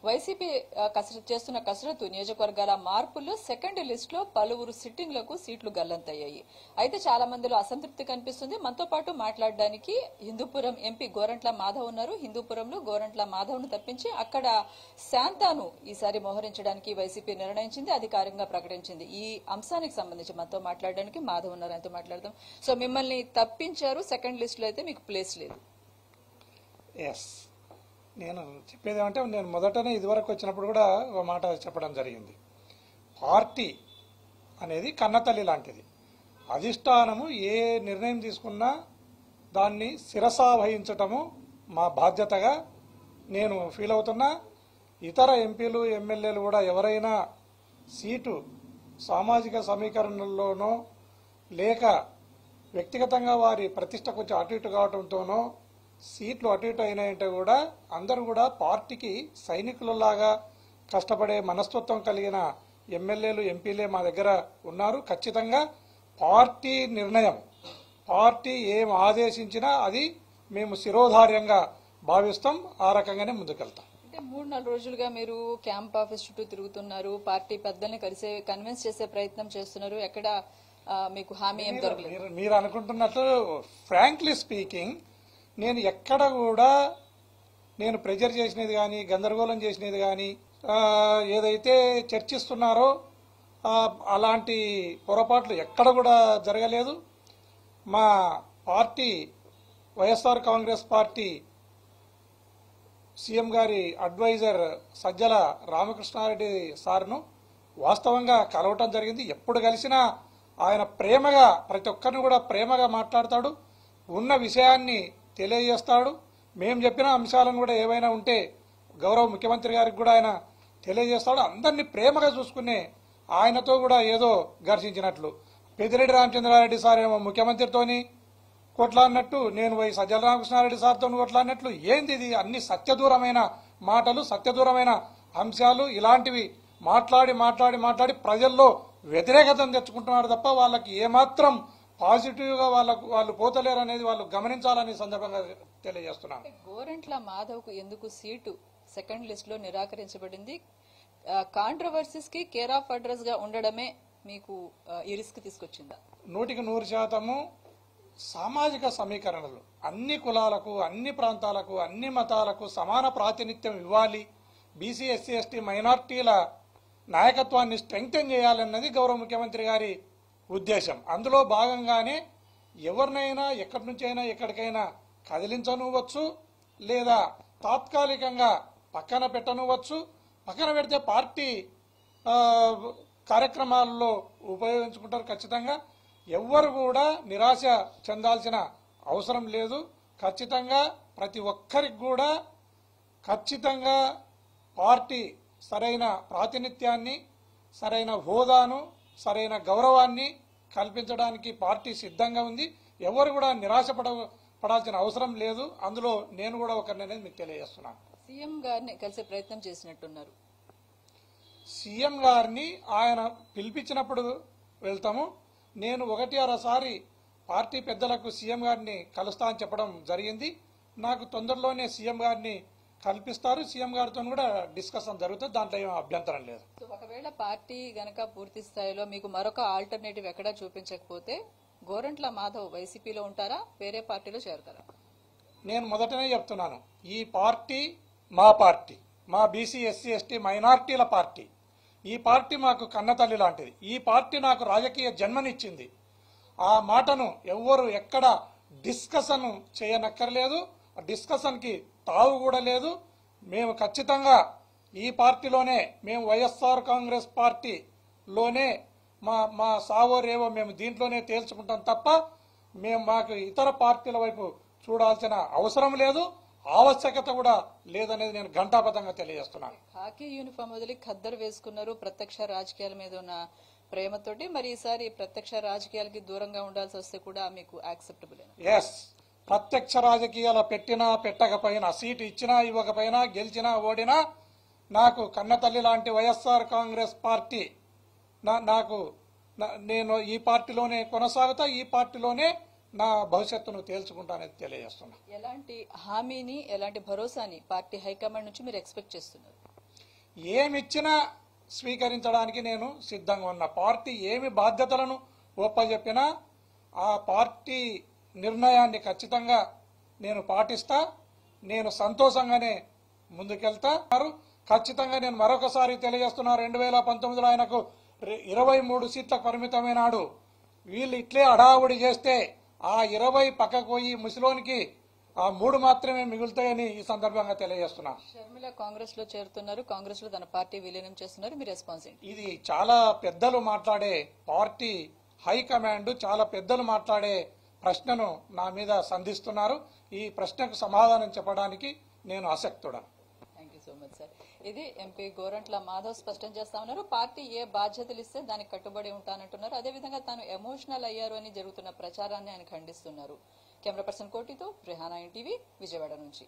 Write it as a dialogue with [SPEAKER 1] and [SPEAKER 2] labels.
[SPEAKER 1] YCP చేస్తున్న కసరత్తు నియోజకవర్గాల మార్పుల్లో సెకండ్ లిస్ట్ లో పలువురు సిట్టింగ్లకు సీట్లు గల్లంతయ్యాయి. అయితే చాలా మందిలో అసంతృప్తి కనిపిస్తుంది. మనతో పాటు మాట్లాడడానికి హిందూపురం ఎంపీ గోరంట్ల మాధవ్ ఉన్నారు. హిందూపురంలో గోరంట్ల మాధవ్ ను తప్పించి అక్కడ శాంతాను ఈసారి మోహరించడానికి వైసీపీ నిర్ణయించింది, అధికారికంగా ప్రకటించింది. ఈ అంశానికి సంబంధించి మనతో మాట్లాడడానికి మాధవ్ ఉన్నారు, ఆయనతో మాట్లాడదాం. సో మిమ్మల్ని తప్పించారు, సెకండ్ లిస్ట్ లో అయితే మీకు ప్లేస్ లేదు.
[SPEAKER 2] నేను చెప్పేది ఏమంటే, నేను మొదటనే ఇదివరకు వచ్చినప్పుడు కూడా ఒక మాట చెప్పడం జరిగింది. పార్టీ అనేది కన్నతల్లి లాంటిది. అధిష్టానము ఏ నిర్ణయం తీసుకున్నా దాన్ని శిరసావహించటము మా బాధ్యతగా నేను ఫీల్ అవుతున్నా. ఇతర ఎంపీలు ఎమ్మెల్యేలు కూడా ఎవరైనా సీటు సామాజిక సమీకరణలోనో లేక వ్యక్తిగతంగా వారి ప్రతిష్ట కొంచెం అటు ఇటు కావడంతోనో సీట్లు అటు ఇటు అయినాయంటే కూడా అందరూ కూడా పార్టీకి సైనికులలాగా కష్టపడే మనస్తత్వం కలిగిన ఎమ్మెల్యేలు ఎంపీలే మా దగ్గర ఉన్నారు. ఖచ్చితంగా పార్టీ నిర్ణయం, పార్టీ ఏం ఆదేశించినా అది మేము శిరోధార్యంగా భావిస్తాం. ఆ రకంగానే ముందుకెళ్తాం.
[SPEAKER 1] అంటే 3-4 రోజులుగా మీరు క్యాంప్ ఆఫీస్ చుట్టూ తిరుగుతున్నారు, పార్టీ పెద్దల్ని కన్విన్స్ చేసే ప్రయత్నం చేస్తున్నారు. ఎక్కడ మీకు హామీ ఏం దొరకలేదు?
[SPEAKER 2] మీరు అనుకుంటున్నట్లు ఫ్రాంక్లీ స్పీకింగ్ నేను ఎక్కడ కూడా నేను ప్రెజర్ చేసినది కానీ గందరగోళం చేసినది కానీ ఏదైతే చర్చిస్తున్నారో అలాంటి పొరపాట్లు ఎక్కడ కూడా జరగలేదు. మా party YSR Congress party CM గారి అడ్వైజర్ సజ్జల రామకృష్ణారెడ్డి సార్ను వాస్తవంగా కలవటం జరిగింది. ఎప్పుడు కలిసినా ఆయన ప్రేమగా ప్రతి ఒక్కరిని కూడా ప్రేమగా మాట్లాడతాడు, ఉన్న విషయాన్ని తెలియజేస్తాడు. మేము చెప్పిన అంశాలను కూడా ఏవైనా ఉంటే గౌరవ ముఖ్యమంత్రి గారికి కూడా ఆయన తెలియజేస్తాడు. అందరినీ ప్రేమగా చూసుకునే ఆయనతో కూడా ఏదో ఘర్షించినట్లు పెద్దిరెడ్డి రామచంద్రారెడ్డి సార్ ఏమో ముఖ్యమంత్రితోని కొట్లాడినట్టు, నేను పోయి సజ్జల రామకృష్ణారెడ్డి సార్తో కొట్లాడినట్లు. ఏంది ఇది? అన్ని సత్యదూరమైన మాటలు, సత్యదూరమైన అంశాలు. ఇలాంటివి మాట్లాడి మాట్లాడి మాట్లాడి ప్రజల్లో వ్యతిరేకతను తెచ్చుకుంటున్నారు తప్ప వాళ్ళకి ఏమాత్రం పాజిటివ్ గా వాళ్ళు పోతలేరు అనేది వాళ్ళు గమనించాలని సందర్భంగా తెలియజేస్తున్నాను.
[SPEAKER 1] గోరంట్ల మాధవ్ కు ఎందుకు సీటు సెకండ్ లిస్ట్ లో నిరాకరించబడింది? కాంట్రవర్సీస్ కి కేర్ ఆఫ్ అడ్రస్ గా ఉండడమే మీకు ఈ రిస్క్ తీసుకొచ్చిందా?
[SPEAKER 2] 100% సామాజిక సమీకరణలు అన్ని కులాలకు, అన్ని ప్రాంతాలకు, అన్ని మతాలకు సమాన ప్రాతినిధ్యం ఇవ్వాలి, బీసీ ఎస్సీ ఎస్టీ మైనార్టీల నాయకత్వాన్ని స్ట్రెంగ్తెన్ చేయాలన్నది గౌరవ ముఖ్యమంత్రి గారి ఉద్దేశం. అందులో భాగంగానే ఎవరినైనా ఎక్కడి నుంచి అయినా ఎక్కడికైనా కదిలించనువచ్చు, లేదా తాత్కాలికంగా పక్కన పెట్టనువచ్చు. పక్కన పెడితే పార్టీ కార్యక్రమాల్లో ఉపయోగించుకుంటారు. ఖచ్చితంగా ఎవ్వరు కూడా నిరాశ చెందాల్సిన అవసరం లేదు. ఖచ్చితంగా ప్రతి ఒక్కరికి కూడా ఖచ్చితంగా పార్టీ సరైన ప్రాతినిధ్యాన్ని, సరైన హోదాను, సరైన గౌరవాన్ని కల్పించడానికి పార్టీ సిద్ధంగా ఉంది. ఎవరు కూడా నిరాశపడాల్సిన అవసరం లేదు. అందులో నేను కూడా ఒకరిని మీకు తెలియజేస్తున్నాను.
[SPEAKER 1] సీఎం గారిని కలిసే ప్రయత్నం చేసినట్టున్నారు.
[SPEAKER 2] సీఎం గారిని ఆయన పిలిపించినప్పుడు వెళ్తాము. నేను 1-6 సారి పార్టీ పెద్దలకు సీఎం గారిని కలుస్తా అని చెప్పడం జరిగింది. నాకు తొందరలోనే సీఎం గారిని కల్పిస్తారు. సీఎం గారితో కూడా డిస్కషన్ జరుగుతుంది. దాంట్లో ఏమీ అభ్యంతరం లేదు.
[SPEAKER 1] ఒకవేళ పార్టీ గనక పూర్తి స్థాయిలో మీకు మరొక ఆల్టర్నేటివ్ ఎక్కడా చూపించకపోతే గోరంట్ల మాధవ్ వైసీపీలో ఉంటారా, వేరే పార్టీలో చేరుతారా?
[SPEAKER 2] నేను మొదటనే చెప్తున్నాను, ఈ పార్టీ మా పార్టీ, మా బీసీ ఎస్సీ ఎస్టీ మైనార్టీల పార్టీ. ఈ పార్టీ మాకు కన్నతల్లి లాంటిది. ఈ పార్టీ నాకు రాజకీయ జన్మనిచ్చింది. ఆ మాటను ఎవ్వరు ఎక్కడ డిస్కషన్ చేయనక్కర్లేదు. డిస్కషన్ కి తావు కూడా లేదు. మేము ఖచ్చితంగా ఈ పార్టీలోనే, మేము వైఎస్ఆర్ కాంగ్రెస్ పార్టీలోనే మా సావో రేవో మేము దీంట్లోనే తేల్చుకుంటాం తప్ప మాకు ఇతర పార్టీల వైపు చూడాల్సిన అవసరం లేదు, ఆవశ్యకత కూడా లేదనేది నేను ఘంటాబద్ధంగా తెలియజేస్తున్నాను.
[SPEAKER 1] హాకీ యూనిఫామ్ వదిలి ఖద్దరు వేసుకున్నారు. ప్రత్యక్ష రాజకీయాల మీద ఉన్న ప్రేమతోటి మరి ఈసారి ప్రత్యక్ష రాజకీయాలకి దూరంగా ఉండాల్సి వస్తే కూడా మీకు యాక్సెప్టబుల్?
[SPEAKER 2] ఎస్, ప్రత్యక్ష రాజకీయాల పెట్టినా పెట్టకపోయినా, సీటు ఇచ్చినా ఇవ్వకపోయినా, గెలిచినా ఓడినా, నాకు కన్నతల్లి లాంటి వైఎస్ఆర్ కాంగ్రెస్ పార్టీ నేను ఈ పార్టీలోనే కొనసాగుతా, ఈ పార్టీలోనే నా భవిష్యత్తును తేల్చుకుంటానని తెలియజేస్తున్నా.
[SPEAKER 1] ఎలాంటి హామీని, ఎలాంటి భరోసాని పార్టీ హైకమాండ్ నుంచి మీరు ఎక్స్పెక్ట్ చేస్తున్నారు?
[SPEAKER 2] ఏమిచ్చినా స్వీకరించడానికి నేను సిద్ధంగా ఉన్నా. పార్టీ ఏమి బాధ్యతలను ఒప్పజెప్పినా ఆ పార్టీ నిర్ణయాన్ని ఖచ్చితంగా నేను పాటిస్తా. నేను సంతోషంగానే ముందుకెళ్తా. ఖచ్చితంగా నేను మరొకసారి తెలియజేస్తున్నా, 2019లో ఆయనకు 23 సీట్లకు పరిమితమైనాడు. వీళ్ళు ఇట్లే హడావుడి చేస్తే ఆ 20 పక్కకు పోయి ముసలోనికి ఆ 3 మాత్రమే మిగులుతాయని ఈ సందర్భంగా తెలియజేస్తున్నా.
[SPEAKER 1] షర్మిల కాంగ్రెస్ లో చేరుతున్నారు, కాంగ్రెస్ లో తన పార్టీ విలీనం చేస్తున్నారు, మీ రెస్పాన్స్ ఏంటి?
[SPEAKER 2] ఇది చాలా పెద్దలు మాట్లాడే పార్టీ హైకమాండ్ చాలా పెద్దలు మాట్లాడే ప్రశ్నను నా మీద సంధిస్తున్నారు. ఈ ప్రశ్నకు సమాధానం చెప్పడానికి నేను ఆసక్తుడా.
[SPEAKER 1] Thank you so much sir. ఇది ఎంపీ గోరంట్ల మాధవ్ స్పష్టం చేస్తా ఉన్నారు. పార్టీ ఏ బాధ్యతలు ఇస్తే దానికి కట్టుబడి ఉంటానంటున్నారు. అదేవిధంగా తాను ఎమోషనల్ అయ్యారు అని జరుగుతున్న ప్రచారాన్ని ఆయన ఖండిస్తున్నారు. కెమెరా పర్సన్ కోటితో రెహానా ఎన్టీవీ, విజయవాడ నుంచి.